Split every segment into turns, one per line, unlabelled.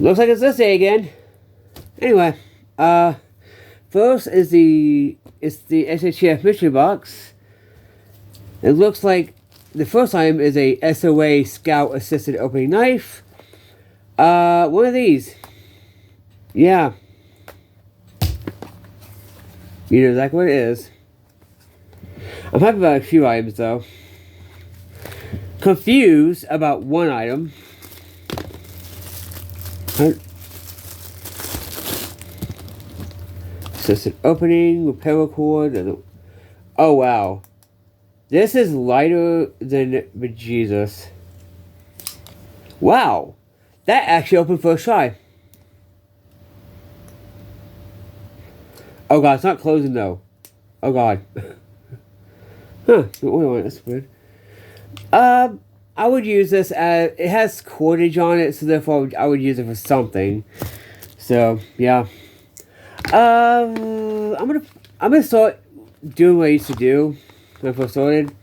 Looks like it's this day again. Anyway, first is the SHTF Mystery Box. It looks like the first item is a SOA Scout Assisted Opening Knife. One of these. Yeah. You know exactly what it is. I'm happy about a few items though. Confused about one item. Assisted opening with paracord. Oh wow. This is lighter than bejesus. Wow. That actually opened first try. Oh god, it's not closing though. Oh god. Huh. Wait, that's weird. I would use this as it has cordage on it, so therefore I would use it for something. So yeah. I'm gonna start doing what I used to do when I first started.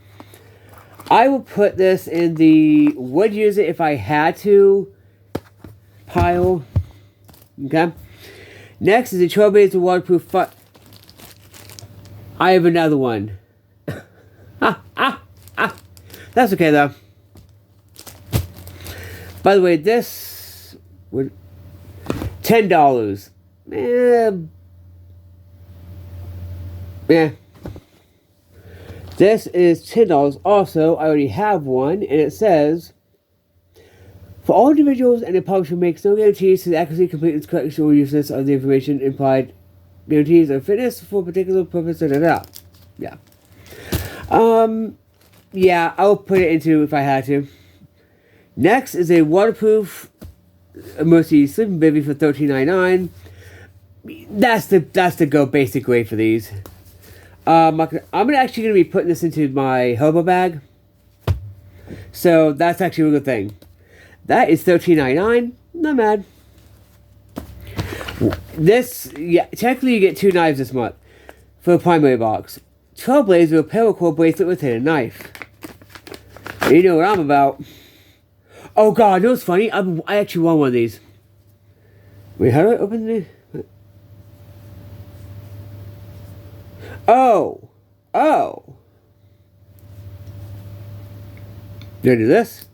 I will put this in the would use it if I had to pile. Okay. Next is the Trailblazer waterproof. I have another one. That's okay though. By the way, this would $10. Yeah. This is $10. Also, I already have one, and it says, for all individuals and the publisher makes no guarantees to the accuracy, completeness, correctness, or useless of the information implied. Guarantees of fitness for a particular purpose. Yeah. Yeah, I'll put it into if I had to. Next is a waterproof Mercy Sleeping Bivy for $13.99. That's the go basic rate for these. I'm actually gonna be putting this into my hobo bag. So that's actually a good thing. That is $13.99. Not mad. This, yeah, technically you get 2 knives this month for a primary box. Trailblazer paracord bracelet with hidden knife. You know what I'm about. Oh god, you know what's funny? I actually want one of these. Wait, how do I open this? Oh. Do I do this?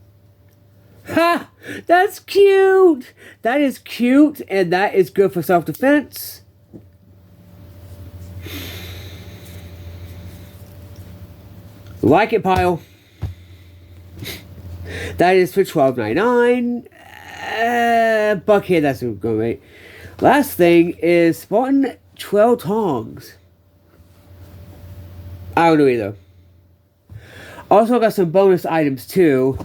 Ha! That's cute! That is cute, and that is good for self-defense. Like it, pile. That is for $12.99. Buckhead, that's a good rate. Last thing is Spartan Trail Tongs. I don't know either. Also got some bonus items too.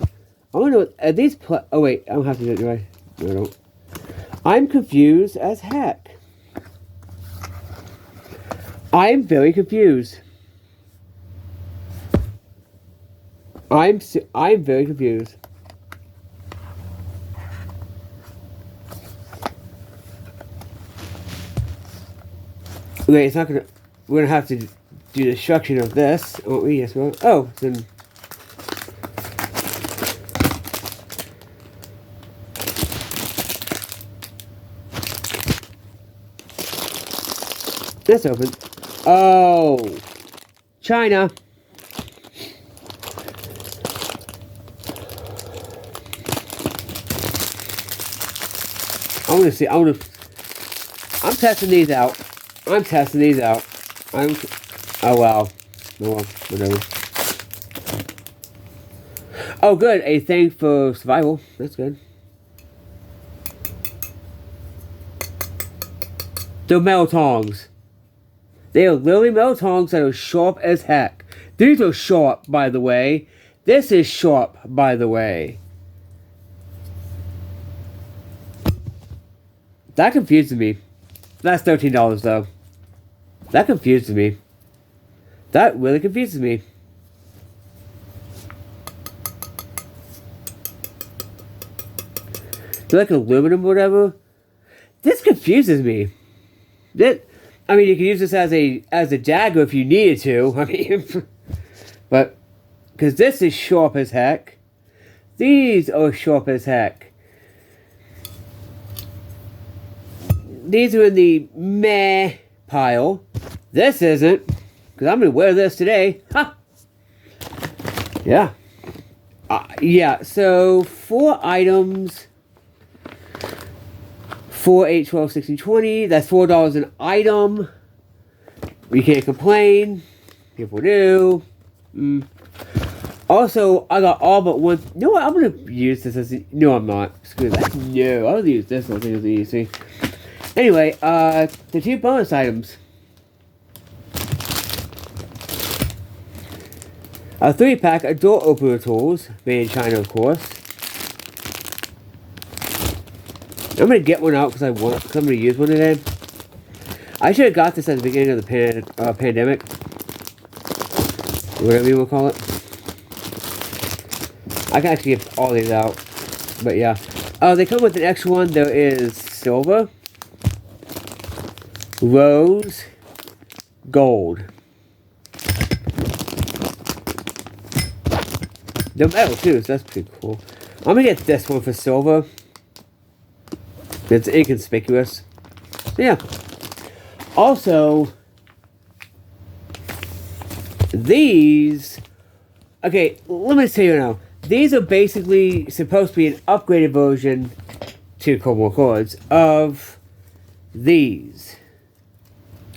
I wonder what are these oh wait, I don't have to do it, do I? No, I don't. I'm confused as heck. I'm very confused. I'm very confused. Okay, it's not gonna. We're gonna have to do the destruction of this. Oh, yes, well. Oh, then. This open. Oh, China. I want to see. I'm testing these out. Oh wow. Oh well, whatever. Oh good, a thing for survival. That's good. They're metal tongs. They are literally metal tongs that are sharp as heck. These are sharp, by the way. This is sharp, by the way. That confuses me. That's $13 though. That confuses me. That really confuses me. They're like aluminum or whatever. This confuses me. I mean, you can use this as a dagger if you needed to. I mean, but because this is sharp as heck. These are sharp as heck. these are in the meh pile. This isn't, because I'm going to wear this today. Ha! Yeah. Yeah, so 4 items. 4, 8, 12, 16, 20. That's $4 an item. You can't complain. People do. Also, I got all but one. You know what? I'm going to use this as. No, I'm not. Screw that. No, I'll use this. I think it's easy. Anyway, the 2 bonus items. A 3-pack of door opener tools, made in China, of course. I'm gonna get one out because I'm gonna use one today. I should have got this at the beginning of the pandemic, whatever you want to call it. I can actually get all these out, but yeah. They come with an extra one. There is silver, rose, gold. They're metal too, so that's pretty cool. I'm gonna get this one for silver. It's inconspicuous. So yeah. Also, these. Okay, let me tell you now. These are basically supposed to be an upgraded version to Cobalt Chords of these.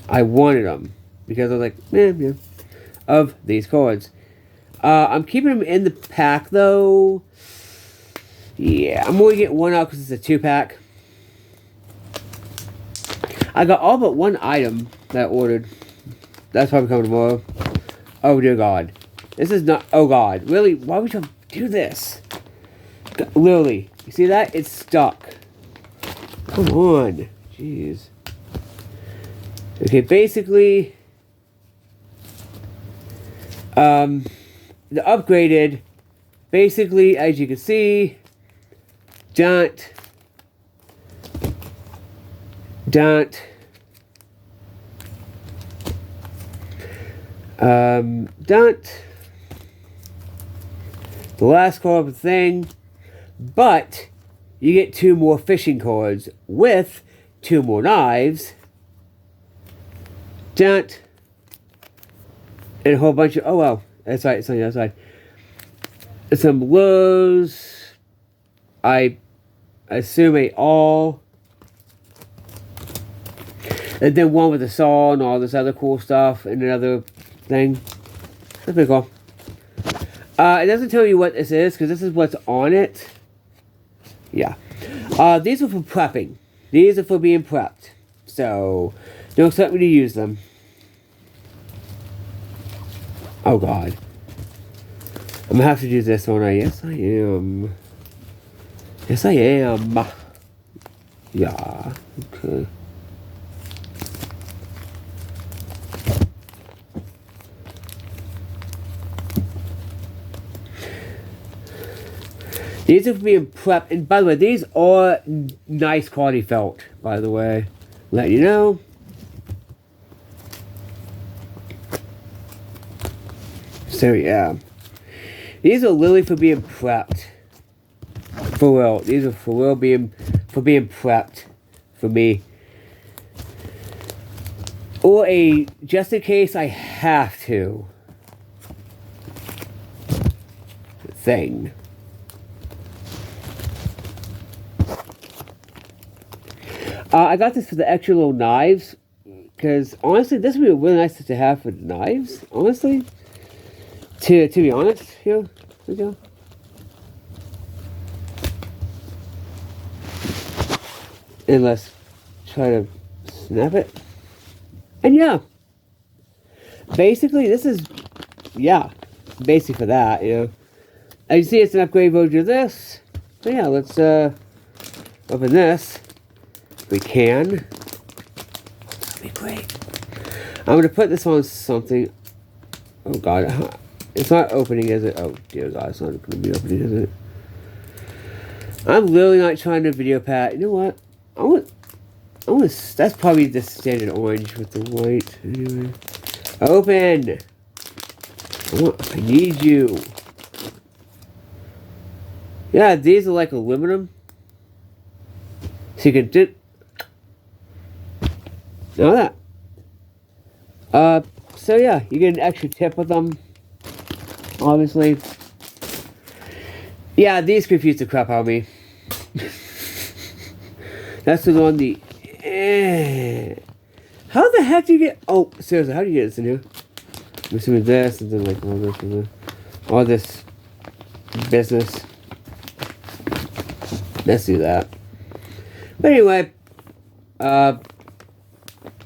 I wanted them because I was like, yeah, of these chords. I'm keeping them in the pack, though. Yeah, I'm going to get one out because it's a 2-pack. I got all but one item that I ordered. That's probably coming tomorrow. Oh, dear God. This is not... Oh, God. Really? Why would you do this? Literally. You see that? It's stuck. Come on. Jeez. Okay, basically... The upgraded, basically, as you can see, don't, the last card of the thing, but you get 2 more fishing cards with 2 more knives, and a whole bunch of, oh wow. That's right, it's on the other side. Some lows. I assume a all. And then one with a saw and all this other cool stuff and another thing. That's pretty cool. It doesn't tell you what this is because this is what's on it. Yeah. These are for prepping. These are for being prepped. So, don't expect me to use them. Oh God. I'm gonna have to do this one. Yes, I am. Yes, I am. Yeah. Okay. These are being prepped. And by the way, these are nice quality felt, by the way. Let you know. So yeah, these are literally for being prepped. For real, these are for real being prepped for me. Or a just in case I have to thing. I got this for the extra little knives because honestly, this would be really nice to have for knives. Honestly. To be honest, here we go. And let's try to snap it. And yeah. Basically, this is, yeah, basic for that, you know. As you see, it's an upgrade version of this. So yeah, let's open this. If we can. That'd be great. I'm going to put this on something. Oh, God. It's not opening, is it? Oh, dear God, it's not going to be opening, is it? I'm literally not trying to video pat. You know what? I want that's probably the standard orange with the white. Anyway. Open! I need you. Yeah, these are like aluminum. So you can Know that. So yeah, you get an extra tip with them. Obviously. Yeah, these confuse the crap out of me. That's the one, the... How the heck do you get... Oh, seriously, how do you get this in here? I'm assuming this, and then like all this, and then all this business. Let's do that. But anyway,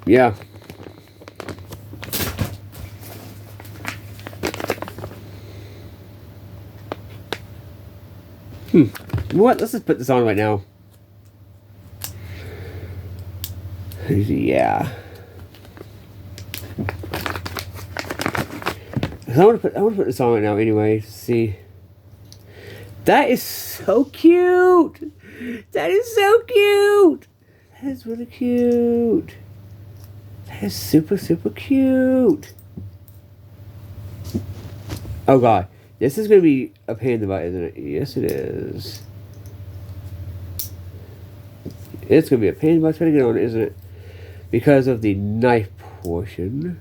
yeah. What? Let's just put this on right now. Yeah. I want to put this on right now anyway. See. That is so cute. That is so cute. That is really cute. That is super, super cute. Oh god. This is going to be a pain in the butt, isn't it? Yes, it is. It's going to be a pain in the butt trying to get on, isn't it? Because of the knife portion.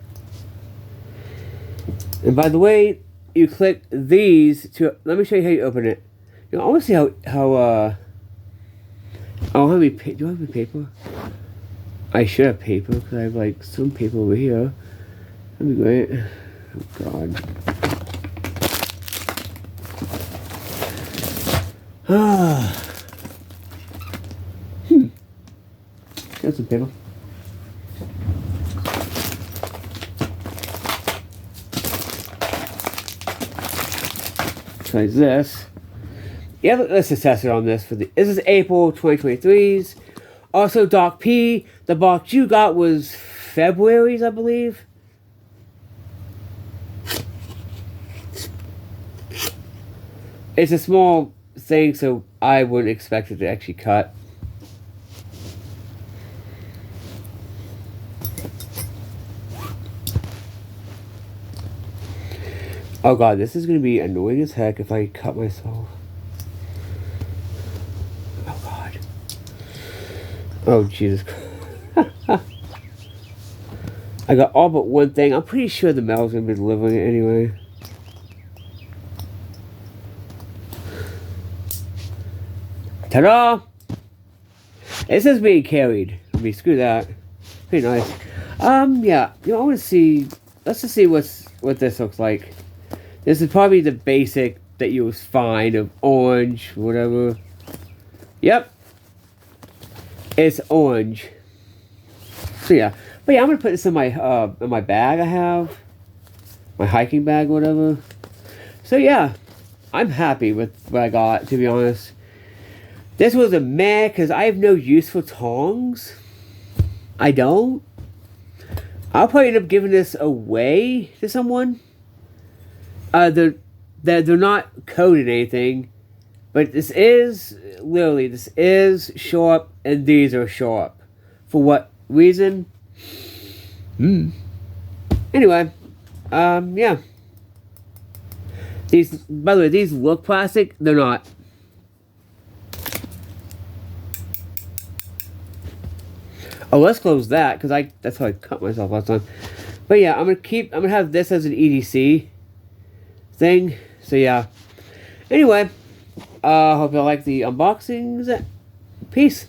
And by the way, you click these to... Let me show you how you open it. You know, I want to see how oh, do I have any paper? I should have paper, because I have, like, some paper over here. That'd be great. Oh, God. Got some paper. Try this. Yeah, let's just test it on this. This is April 2023's. Also, Doc P, the box you got was February's, I believe. It's a small thing, so I wouldn't expect it to actually cut. Oh god, this is going to be annoying as heck if I cut myself. Oh god. Oh Jesus Christ. I got all but one thing. I'm pretty sure the mail's going to be delivering it anyway. Ta-da! This is being carried. I mean, screw that. Pretty nice. Yeah. You know, I want to see... Let's just see what this looks like. This is probably the basic that you will find of orange, whatever. Yep. It's orange. So yeah. But yeah, I'm going to put this in my bag I have. My hiking bag, whatever. So yeah. I'm happy with what I got, to be honest. This was a meh, because I have no use for tongs. I don't. I'll probably end up giving this away to someone. They're not coded anything, but this is sharp, and these are sharp. For what reason? Anyway, yeah. These, by the way, these look plastic. They're not. Oh, let's close that, because that's how I cut myself last time. But yeah, I'm gonna have this as an EDC thing. So yeah. Anyway, hope you like the unboxings. Peace.